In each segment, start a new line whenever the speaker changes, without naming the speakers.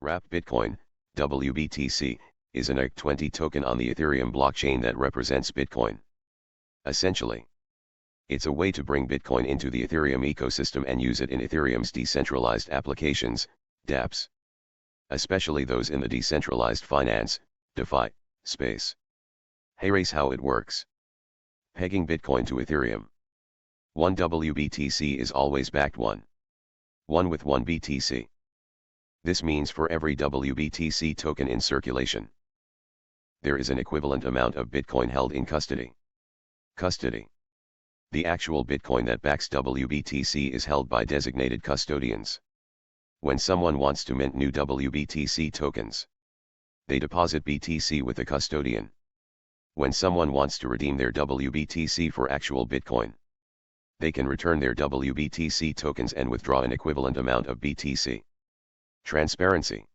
Wrapped Bitcoin, WBTC, is an ERC20 token on the Ethereum blockchain that represents Bitcoin. Essentially, it's a way to bring Bitcoin into the Ethereum ecosystem and use it in Ethereum's decentralized applications, dApps. Especially those in the decentralized finance, DeFi, space. Here's how it works. Pegging Bitcoin to Ethereum. 1 WBTC is always backed 1 with 1 BTC. This means for every WBTC token in circulation, there is an equivalent amount of Bitcoin held in custody. Custody. The actual Bitcoin that backs WBTC is held by designated custodians. When someone wants to mint new WBTC tokens, they deposit BTC with the custodian. When someone wants to redeem their WBTC for actual Bitcoin, they can return their WBTC tokens and withdraw an equivalent amount of BTC. Transparency.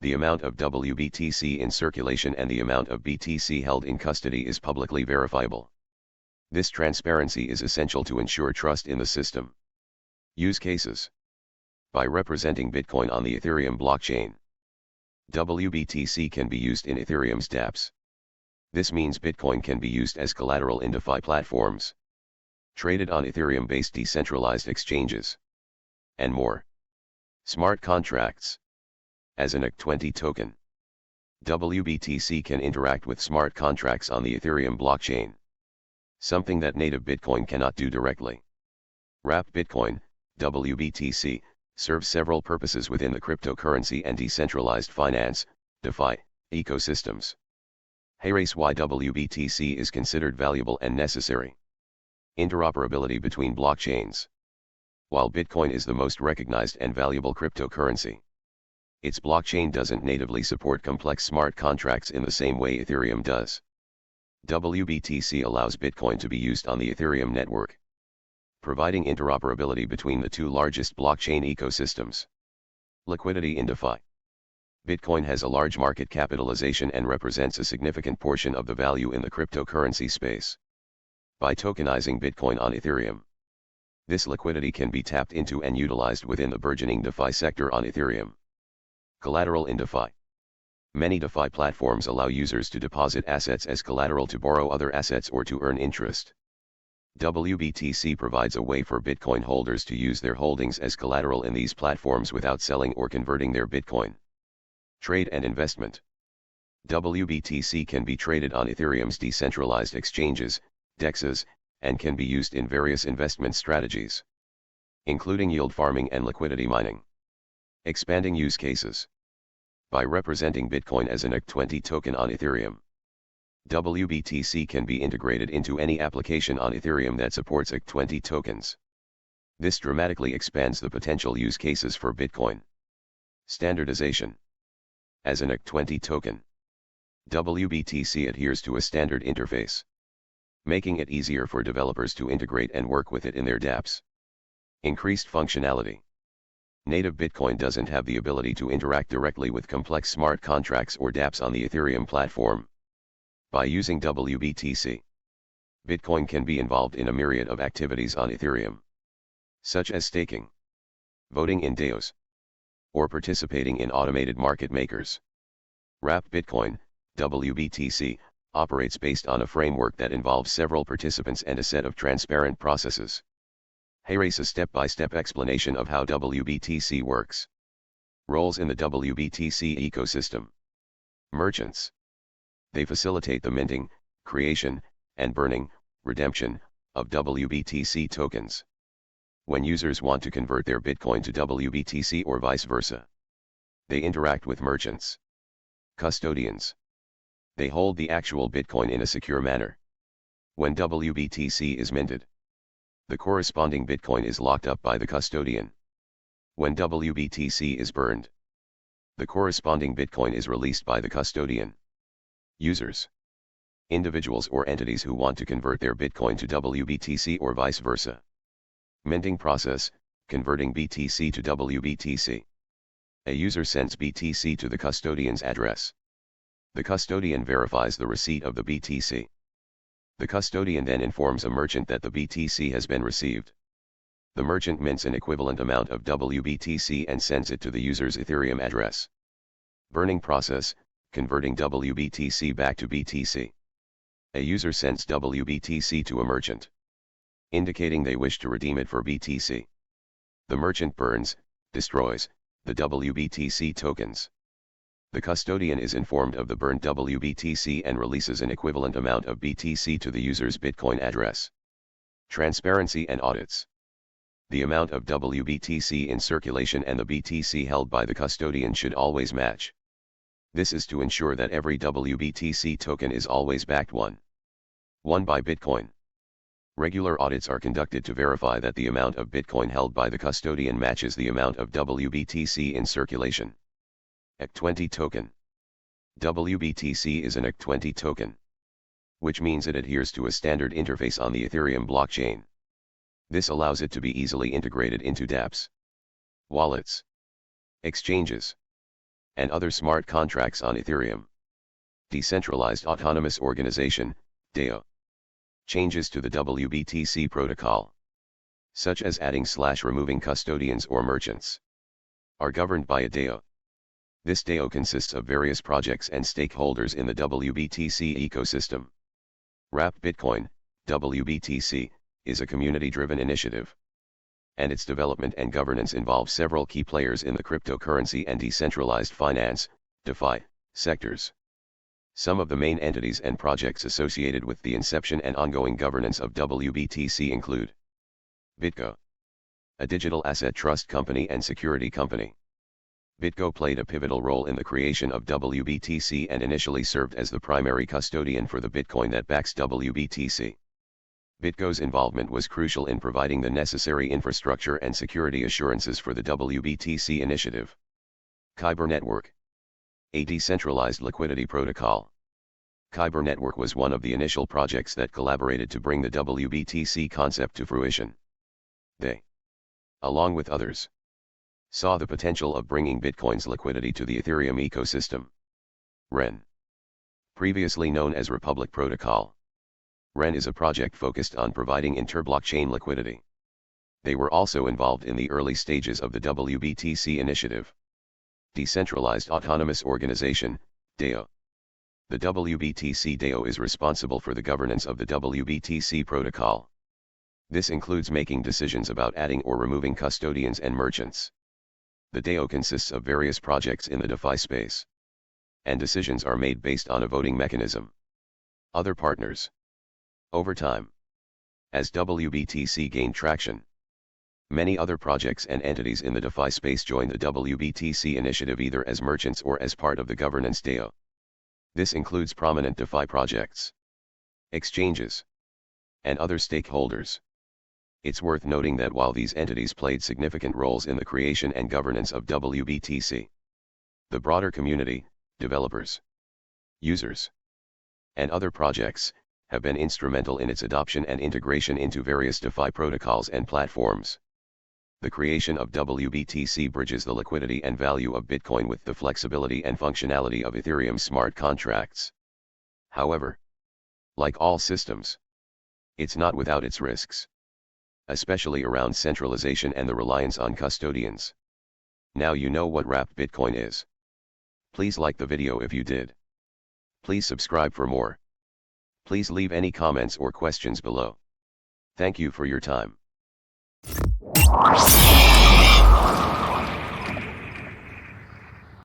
The amount of WBTC in circulation and the amount of BTC held in custody is publicly verifiable. This transparency is essential to ensure trust in the system. Use cases. By representing Bitcoin on the Ethereum blockchain, WBTC can be used in Ethereum's dApps. This means Bitcoin can be used as collateral in DeFi platforms, traded on Ethereum-based decentralized exchanges, and more. Smart contracts. As an ERC20 token, WBTC can interact with smart contracts on the Ethereum blockchain, something that native Bitcoin cannot do directly. Wrapped Bitcoin, WBTC, serves several purposes within the cryptocurrency and decentralized finance, DeFi, ecosystems. Here's why WBTC is considered valuable and necessary. Interoperability between blockchains. While Bitcoin is the most recognized and valuable cryptocurrency, its blockchain doesn't natively support complex smart contracts in the same way Ethereum does. WBTC allows Bitcoin to be used on the Ethereum network, providing interoperability between the two largest blockchain ecosystems. Liquidity in DeFi. Bitcoin has a large market capitalization and represents a significant portion of the value in the cryptocurrency space. By tokenizing Bitcoin on Ethereum, this liquidity can be tapped into and utilized within the burgeoning DeFi sector on Ethereum. Collateral in DeFi. Many DeFi platforms allow users to deposit assets as collateral to borrow other assets or to earn interest. WBTC provides a way for Bitcoin holders to use their holdings as collateral in these platforms without selling or converting their Bitcoin. Trade and investment. WBTC can be traded on Ethereum's decentralized exchanges, DEXs, and can be used in various investment strategies, including yield farming and liquidity mining. Expanding use cases. By representing Bitcoin as an ERC20 token on Ethereum, WBTC can be integrated into any application on Ethereum that supports ERC20 tokens. This dramatically expands the potential use cases for Bitcoin. Standardization. As an ERC20 token, WBTC adheres to a standard interface, making it easier for developers to integrate and work with it in their dApps. Increased functionality. Native Bitcoin doesn't have the ability to interact directly with complex smart contracts or dApps on the Ethereum platform. By using WBTC, Bitcoin can be involved in a myriad of activities on Ethereum, such as staking, voting in DAOs, or participating in automated market makers. Wrapped Bitcoin, WBTC, operates based on a framework that involves several participants and a set of transparent processes. Here's a step-by-step explanation of how WBTC works. Roles in the WBTC ecosystem. Merchants. They facilitate the minting, creation, and burning, redemption, of WBTC tokens. When users want to convert their Bitcoin to WBTC or vice versa, they interact with merchants. Custodians. They hold the actual Bitcoin in a secure manner. When WBTC is minted, the corresponding Bitcoin is locked up by the custodian. When WBTC is burned, the corresponding Bitcoin is released by the custodian. Users. Individuals or entities who want to convert their Bitcoin to WBTC or vice versa. Minting process, converting BTC to WBTC. A user sends BTC to the custodian's address. The custodian verifies the receipt of the BTC. The custodian then informs a merchant that the BTC has been received. The merchant mints an equivalent amount of WBTC and sends it to the user's Ethereum address. Burning process, converting WBTC back to BTC. A user sends WBTC to a merchant, indicating they wish to redeem it for BTC. The merchant burns, destroys, the WBTC tokens. The custodian is informed of the burned WBTC and releases an equivalent amount of BTC to the user's Bitcoin address. Transparency and audits. The amount of WBTC in circulation and the BTC held by the custodian should always match. This is to ensure that every WBTC token is always backed one by Bitcoin. Regular audits are conducted to verify that the amount of Bitcoin held by the custodian matches the amount of WBTC in circulation. ERC20 token. WBTC is an ERC20 token, which means it adheres to a standard interface on the Ethereum blockchain. This allows it to be easily integrated into dApps, wallets, exchanges, and other smart contracts on Ethereum. Decentralized Autonomous Organization, DAO. Changes to the WBTC protocol, such as adding/removing custodians or merchants, are governed by a DAO. This DAO consists of various projects and stakeholders in the WBTC ecosystem. Wrapped Bitcoin, WBTC, is a community-driven initiative, and its development and governance involve several key players in the cryptocurrency and decentralized finance, DeFi, sectors. Some of the main entities and projects associated with the inception and ongoing governance of WBTC include BitGo, a digital asset trust company and security company. BitGo played a pivotal role in the creation of WBTC and initially served as the primary custodian for the Bitcoin that backs WBTC. BitGo's involvement was crucial in providing the necessary infrastructure and security assurances for the WBTC initiative. Kyber Network, a decentralized liquidity protocol. Kyber Network was one of the initial projects that collaborated to bring the WBTC concept to fruition. They, along with others, saw the potential of bringing Bitcoin's liquidity to the Ethereum ecosystem. REN, previously known as Republic Protocol. REN is a project focused on providing inter-blockchain liquidity. They were also involved in the early stages of the WBTC initiative. Decentralized Autonomous Organization, DAO. The WBTC DAO is responsible for the governance of the WBTC protocol. This includes making decisions about adding or removing custodians and merchants. The DAO consists of various projects in the DeFi space, and decisions are made based on a voting mechanism. Other partners. Over time, as WBTC gained traction, many other projects and entities in the DeFi space joined the WBTC initiative either as merchants or as part of the governance DAO. This includes prominent DeFi projects, exchanges, and other stakeholders. It's worth noting that while these entities played significant roles in the creation and governance of WBTC, the broader community, developers, users, and other projects, have been instrumental in its adoption and integration into various DeFi protocols and platforms. The creation of WBTC bridges the liquidity and value of Bitcoin with the flexibility and functionality of Ethereum smart contracts. However, like all systems, it's not without its risks, especially around centralization and the reliance on custodians. Now you know what wrapped Bitcoin is. Please like the video if you did. Please subscribe for more. Please leave any comments or questions below. Thank you for your time.